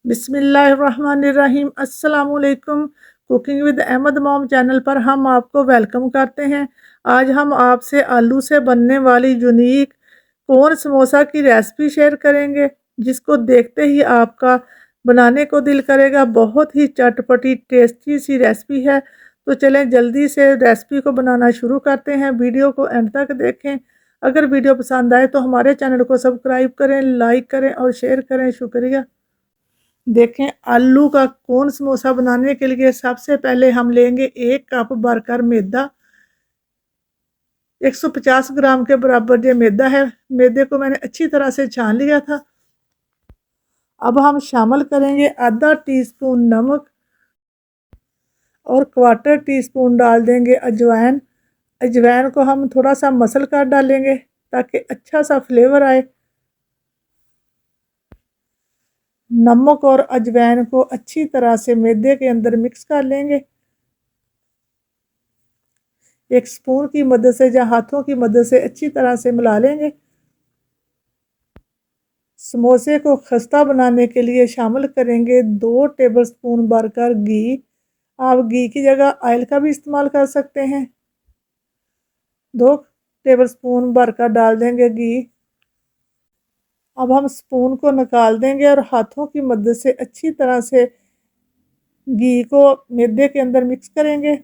बिस्मिल्लाहिर्रहमानिर्रहीम। अस्सलाम वालेकुम। Cooking with Ahmed mom channel पर हम आपको वेलकम करते हैं। आज हम आपसे आलू से बनने वाली यूनिक कॉर्न समोसा की रेसिपी शेयर करेंगे, जिसको देखते ही आपका बनाने को दिल करेगा। बहुत ही चटपटी टेस्टी सी रेसिपी है। तो चलें जल्दी से रेसिपी को बनाना शुरू करते हैं। वीडियो को एंड तक देखें। अगर वीडियो पसंद आए तो हमारे चैनल को सब्सक्राइब करें, लाइक करें और शेयर करें। शुक्रिया। देखें, आलू का कॉर्न समोसा बनाने के लिए सबसे पहले हम लेंगे 1 कप भरकर मैदा। 150 ग्राम के बराबर ये मैदा है। मैदे को मैंने अच्छी तरह से छान लिया था। अब हम शामिल करेंगे आधा टीस्पून नमक और क्वार्टर टीस्पून डाल देंगे अजवाइन। अजवाइन को हम थोड़ा सा मसल कर डालेंगे ताकि अच्छा सा फ्लेवर आए। नमक और अजवाइन को अच्छी तरह से मैदे के अंदर मिक्स कर लेंगे। एक स्पून की मदद से या हाथों की मदद से अच्छी तरह से मिला लेंगे। समोसे को खस्ता बनाने के लिए शामिल करेंगे 2 टेबलस्पून भरकर घी। आप घी की जगह ऑयल का भी इस्तेमाल कर सकते हैं। 2 टेबलस्पून भरकर डाल देंगे घी। अब हम स्पून को निकाल देंगे और हाथों की मदद से अच्छी तरह से घी को मैदे के अंदर मिक्स करेंगे।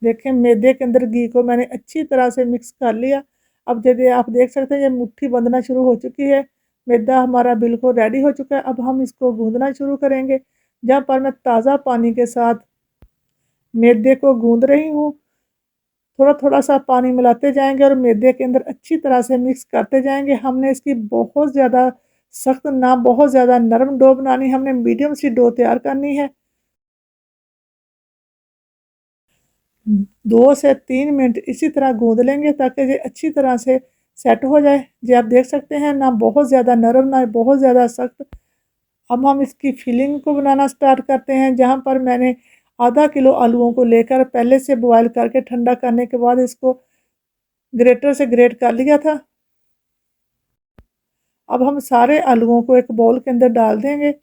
देखें, मैदे के अंदर घी को मैंने अच्छी तरह से मिक्स कर लिया। अब जैसे आप देख सकते हैं ये मुट्ठी बंधना शुरू हो चुकी है। मैदा हमारा बिल्कुल रेडी हो चुका है। अब हम इसको गूंदना शुरू करेंगे। जहाँ पर मैं ताज़ा पानी के साथ मैदे को गूंद रही हूँ, थोड़ा थोड़ा सा पानी मिलाते जाएंगे और मैदे के अंदर अच्छी तरह से मिक्स करते जाएंगे। हमने इसकी बहुत ज़्यादा सख्त ना बहुत ज़्यादा नरम डो बनानी, हमने मीडियम सी डो तैयार करनी है। 2 से 3 मिनट इसी तरह गूंद लेंगे ताकि ये अच्छी तरह से सेट हो जाए। जी आप देख सकते हैं, ना बहुत ज़्यादा नरम ना बहुत ज़्यादा सख्त। अब हम इसकी फिलिंग को बनाना स्टार्ट करते हैं। जहाँ पर मैंने आधा किलो आलूओं को लेकर पहले से बॉयल करके ठंडा करने के बाद इसको ग्रेटर से ग्रेट कर लिया था। अब हम सारे आलूओं को एक बाउल के अंदर डाल देंगे।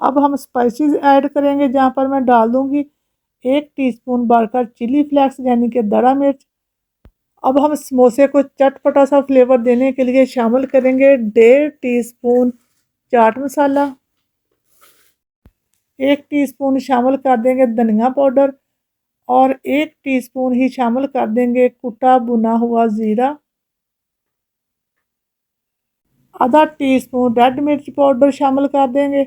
अब हम स्पाइसेस ऐड करेंगे। जहाँ पर मैं डाल दूँगी 1 टीस्पून भरकर चिली फ्लेक्स यानी कि दड़ा मिर्च। अब हम समोसे को चटपटा सा फ्लेवर देने के लिए शामिल करेंगे 1.5 टीस्पून चाट मसाला। 1 टीस्पून शामिल कर देंगे धनिया पाउडर और 1 टीस्पून ही शामिल कर देंगे कुटा भुना हुआ ज़ीरा। आधा टीस्पून रेड मिर्च पाउडर शामिल कर देंगे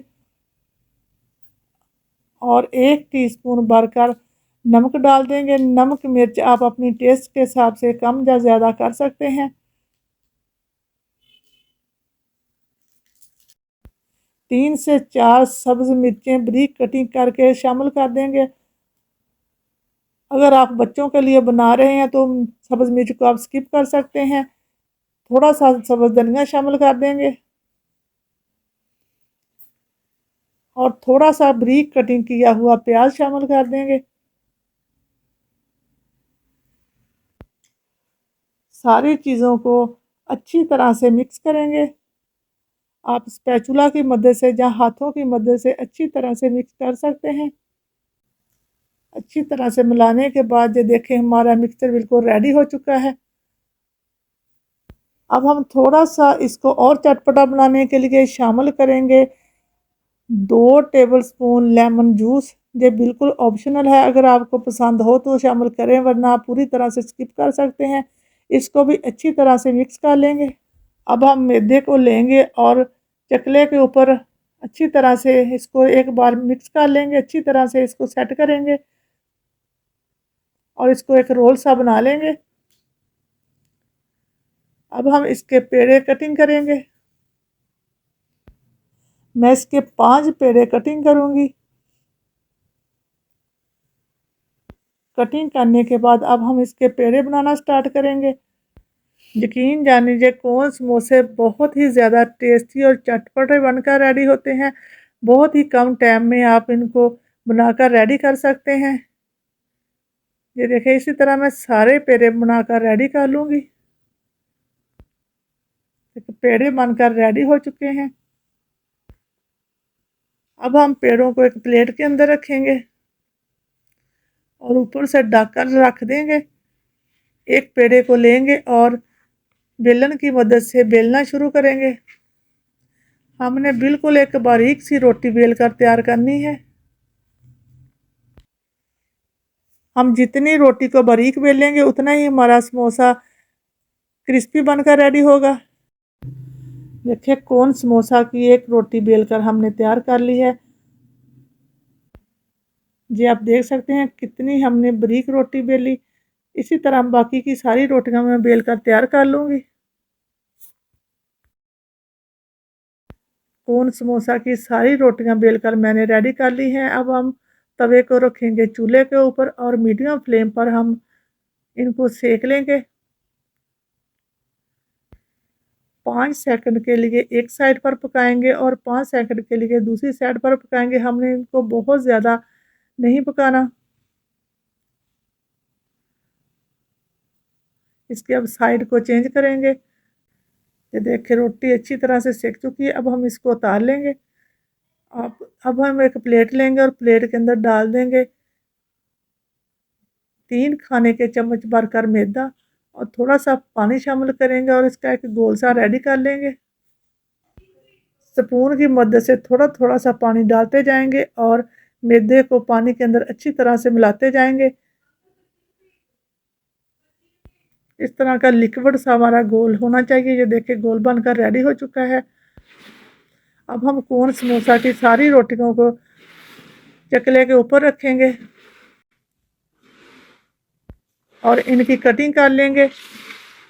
और 1 टीस्पून भरकर नमक डाल देंगे। नमक मिर्च आप अपनी टेस्ट के हिसाब से कम या ज़्यादा कर सकते हैं। 3 से 4 सब्ज़ मिर्चें बारीक कटिंग करके शामिल कर देंगे। अगर आप बच्चों के लिए बना रहे हैं तो सब्ज़ मिर्च को आप स्किप कर सकते हैं। थोड़ा सा सब्ज़ धनिया शामिल कर देंगे और थोड़ा सा बारीक कटिंग किया हुआ प्याज शामिल कर देंगे। सारी चीज़ों को अच्छी तरह से मिक्स करेंगे। आप स्पैचुला की मदद से या हाथों की मदद से अच्छी तरह से मिक्स कर सकते हैं। अच्छी तरह से मिलाने के बाद ये देखें हमारा मिक्सचर बिल्कुल रेडी हो चुका है। अब हम थोड़ा सा इसको और चटपटा बनाने के लिए शामिल करेंगे 2 टेबलस्पून लेमन जूस। ये बिल्कुल ऑप्शनल है, अगर आपको पसंद हो तो शामिल करें, वरना आप पूरी तरह से स्किप कर सकते हैं। इसको भी अच्छी तरह से मिक्स कर लेंगे। अब हम मैदे को लेंगे और चकले के ऊपर अच्छी तरह से इसको एक बार मिक्स कर लेंगे। अच्छी तरह से इसको सेट करेंगे और इसको एक रोल सा बना लेंगे। अब हम इसके पेड़े कटिंग करेंगे। मैं इसके 5 पेड़े कटिंग करूँगी। कटिंग करने के बाद अब हम इसके पेड़े बनाना स्टार्ट करेंगे। यकीन जानिए कॉर्न समोसे बहुत ही ज़्यादा टेस्टी और चटपटे बनकर रेडी होते हैं। बहुत ही कम टाइम में आप इनको बनाकर रेडी कर सकते हैं। ये देखिए, इसी तरह मैं सारे पेड़े बनाकर रेडी कर लूँगी। पेड़े बनकर रेडी हो चुके हैं। अब हम पेड़ों को एक प्लेट के अंदर रखेंगे और ऊपर से ढककर रख देंगे। एक पेड़े को लेंगे और बेलन की मदद से बेलना शुरू करेंगे। हमने बिल्कुल एक बारीक सी रोटी बेल कर तैयार करनी है। हम जितनी रोटी को बारीक बेलेंगे उतना ही हमारा समोसा क्रिस्पी बनकर रेडी होगा। देखिए कौन समोसा की एक रोटी बेलकर हमने तैयार कर ली है। जी आप देख सकते हैं कितनी हमने बारीक रोटी बेली। इसी तरह हम बाकी की सारी रोटियां मैं बेलकर तैयार कर लूँगी। कोन समोसा की सारी रोटियां बेलकर मैंने रेडी कर ली हैं। अब हम तवे को रखेंगे चूल्हे के ऊपर और मीडियम फ्लेम पर हम इनको सेक लेंगे। 5 सेकंड के लिए एक साइड पर पकाएंगे और 5 सेकंड के लिए दूसरी साइड पर पकाएंगे। हमने इनको बहुत ज़्यादा नहीं पकाना। इसके अब साइड को चेंज करेंगे। ये देखिए रोटी अच्छी तरह से सेक चुकी है। अब हम इसको उतार लेंगे। अब हम एक प्लेट लेंगे और प्लेट के अंदर डाल देंगे 3 खाने के चम्मच भरकर मैदा और थोड़ा सा पानी शामिल करेंगे और इसका एक गोल सा रेडी कर लेंगे। स्पून की मदद से थोड़ा थोड़ा सा पानी डालते जाएंगे और मैदे को पानी के अंदर अच्छी तरह से मिलाते जाएंगे। इस तरह का लिक्विड सा हमारा गोल होना चाहिए। ये देखिए गोल बनकर रेडी हो चुका है। अब हम कोन समोसा की सारी रोटियों को चकले के ऊपर रखेंगे और इनकी कटिंग कर लेंगे।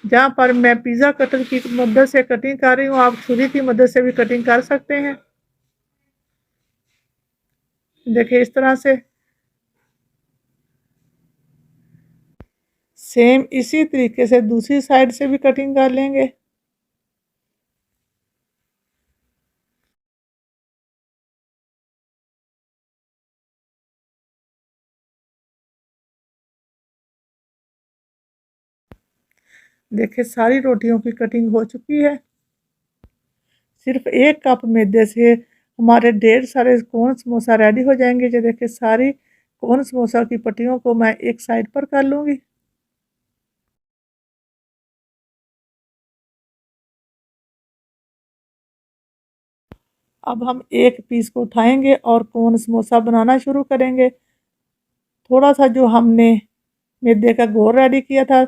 जहाँ पर मैं पिज़्ज़ा कटर की मदद से कटिंग कर रही हूँ, आप छुरी की मदद से भी कटिंग कर सकते हैं। देखिए इस तरह से सेम इसी तरीके से दूसरी साइड से भी कटिंग कर लेंगे। देखिए सारी रोटियों की कटिंग हो चुकी है। सिर्फ 1 कप मैदे से हमारे ढेर सारे कोन समोसा रेडी हो जाएंगे। ये देखिए सारी कोन समोसा की पट्टियों को मैं एक साइड पर कर लूँगी। अब हम एक पीस को उठाएंगे और कोन समोसा बनाना शुरू करेंगे। थोड़ा सा जो हमने मैदे का घोल रेडी किया था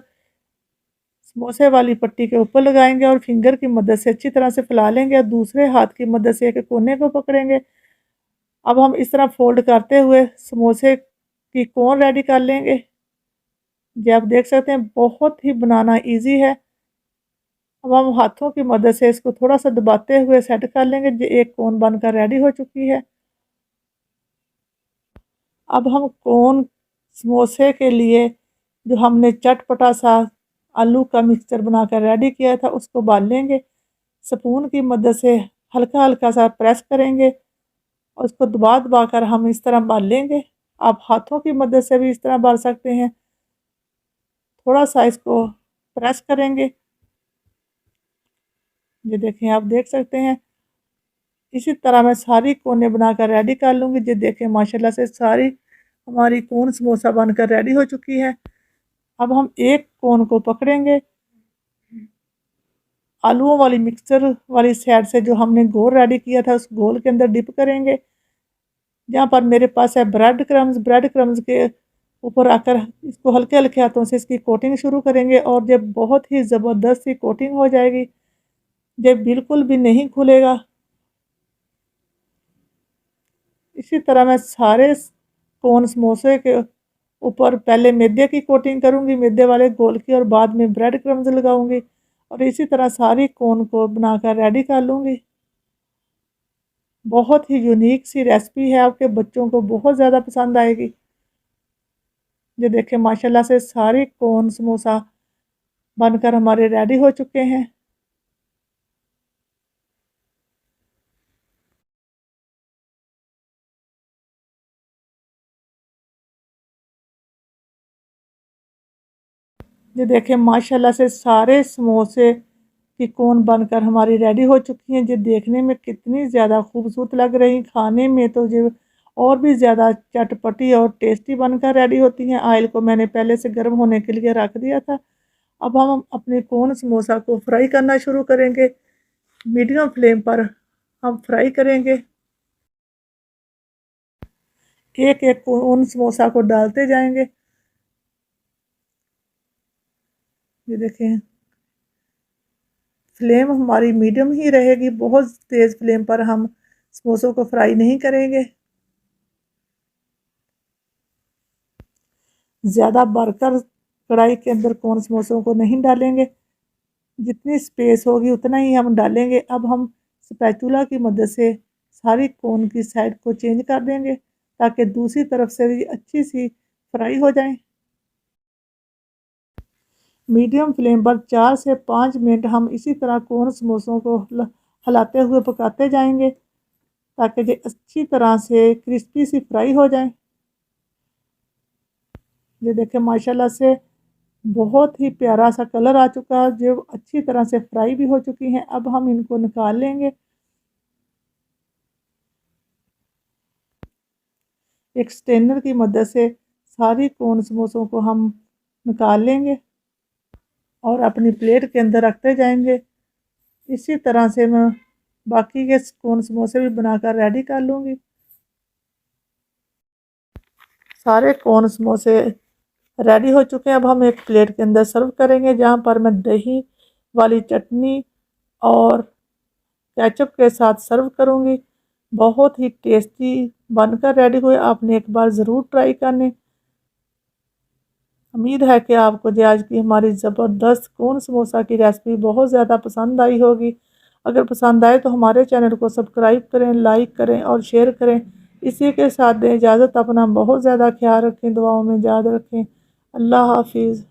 समोसे वाली पट्टी के ऊपर लगाएंगे और फिंगर की मदद से अच्छी तरह से फैला लेंगे और दूसरे हाथ की मदद से एक कोने को पकड़ेंगे। अब हम इस तरह फोल्ड करते हुए समोसे की कोन रेडी कर लेंगे। जी आप देख सकते हैं बहुत ही बनाना इजी है। अब हम हाथों की मदद से इसको थोड़ा सा दबाते हुए सेट कर लेंगे। जी एक कोन बनकर रेडी हो चुकी है। अब हम कोन समोसे के लिए जो हमने चटपटा सा आलू का मिक्सचर बनाकर रेडी किया था उसको बाल लेंगे। स्पून की मदद से हल्का हल्का सा प्रेस करेंगे और उसको दबा दबा कर हम इस तरह बाल लेंगे। आप हाथों की मदद से भी इस तरह बाल सकते हैं। थोड़ा सा इसको प्रेस करेंगे। ये देखें आप देख सकते हैं इसी तरह मैं सारी कोने बनाकर रेडी कर लूँगी। ये देखें माशाल्लाह से सारी हमारी कोन समोसा बनकर रेडी हो चुकी है। अब हम एक कोन को पकड़ेंगे, आलूओं वाली मिक्सचर वाली साइड से जो हमने घोल रेडी किया था उस घोल के अंदर डिप करेंगे। जहाँ पर मेरे पास है ब्रेड क्रम्स के ऊपर आकर इसको हल्के हल्के हाथों से इसकी कोटिंग शुरू करेंगे और जब बहुत ही ज़बरदस्त सी कोटिंग हो जाएगी, जब बिल्कुल भी नहीं खुलेगा। इसी तरह मैं सारे कोन समोसे के ऊपर पहले मैदे की कोटिंग करूँगी, मैदे वाले घोल की, और बाद में ब्रेड क्रम्स लगाऊँगी और इसी तरह सारी कोन को बनाकर रेडी कर लूँगी। बहुत ही यूनिक सी रेसिपी है, आपके बच्चों को बहुत ज़्यादा पसंद आएगी। ये देखें माशाल्लाह से सारे कोन समोसा बनकर हमारे रेडी हो चुके हैं। ये देखें माशाल्लाह से सारे समोसे कि कोन बनकर हमारी रेडी हो चुकी हैं। ये देखने में कितनी ज़्यादा खूबसूरत लग रही, खाने में तो ये और भी ज़्यादा चटपटी और टेस्टी बनकर रेडी होती हैं। ऑयल को मैंने पहले से गर्म होने के लिए रख दिया था। अब हम अपने कोन समोसा को फ्राई करना शुरू करेंगे। मीडियम फ्लेम पर हम फ्राई करेंगे। एक एक कोन समोसा को डालते जाएंगे। ये देखें, फ्लेम हमारी मीडियम ही रहेगी, बहुत तेज़ फ्लेम पर हम समोसों को फ्राई नहीं करेंगे। ज़्यादा भरकर कढ़ाई के अंदर कोन समोसों को नहीं डालेंगे, जितनी स्पेस होगी उतना ही हम डालेंगे। अब हम स्पैचुला की मदद से सारी कोन की साइड को चेंज कर देंगे ताकि दूसरी तरफ से भी अच्छी सी फ्राई हो जाए। मीडियम फ्लेम पर 4 से 5 मिनट हम इसी तरह कोन समोसों को हिलाते हुए पकाते जाएंगे ताकि ये अच्छी तरह से क्रिस्पी सी फ्राई हो जाए। ये देखें, माशाल्लाह से बहुत ही प्यारा सा कलर आ चुका है, जो अच्छी तरह से फ्राई भी हो चुकी हैं। अब हम इनको निकाल लेंगे। एक स्ट्रेनर की मदद से सारी कोन समोसों को हम निकाल लेंगे और अपनी प्लेट के अंदर रखते जाएंगे। इसी तरह से मैं बाकी के कोन समोसे भी बनाकर रेडी कर लूँगी। सारे कोन समोसे रेडी हो चुके हैं। अब हम एक प्लेट के अंदर सर्व करेंगे, जहाँ पर मैं दही वाली चटनी और केचप के साथ सर्व करूँगी। बहुत ही टेस्टी बनकर रेडी हुए, आपने एक बार ज़रूर ट्राई करने। उम्मीद है कि आपको जो आज की हमारी ज़बरदस्त कोन समोसा की रेसिपी बहुत ज़्यादा पसंद आई होगी। अगर पसंद आए तो हमारे चैनल को सब्सक्राइब करें, लाइक करें और शेयर करें। इसी के साथ दें इजाज़त। अपना बहुत ज़्यादा ख्याल रखें, दुआओं में याद रखें। अल्लाह हाफिज़।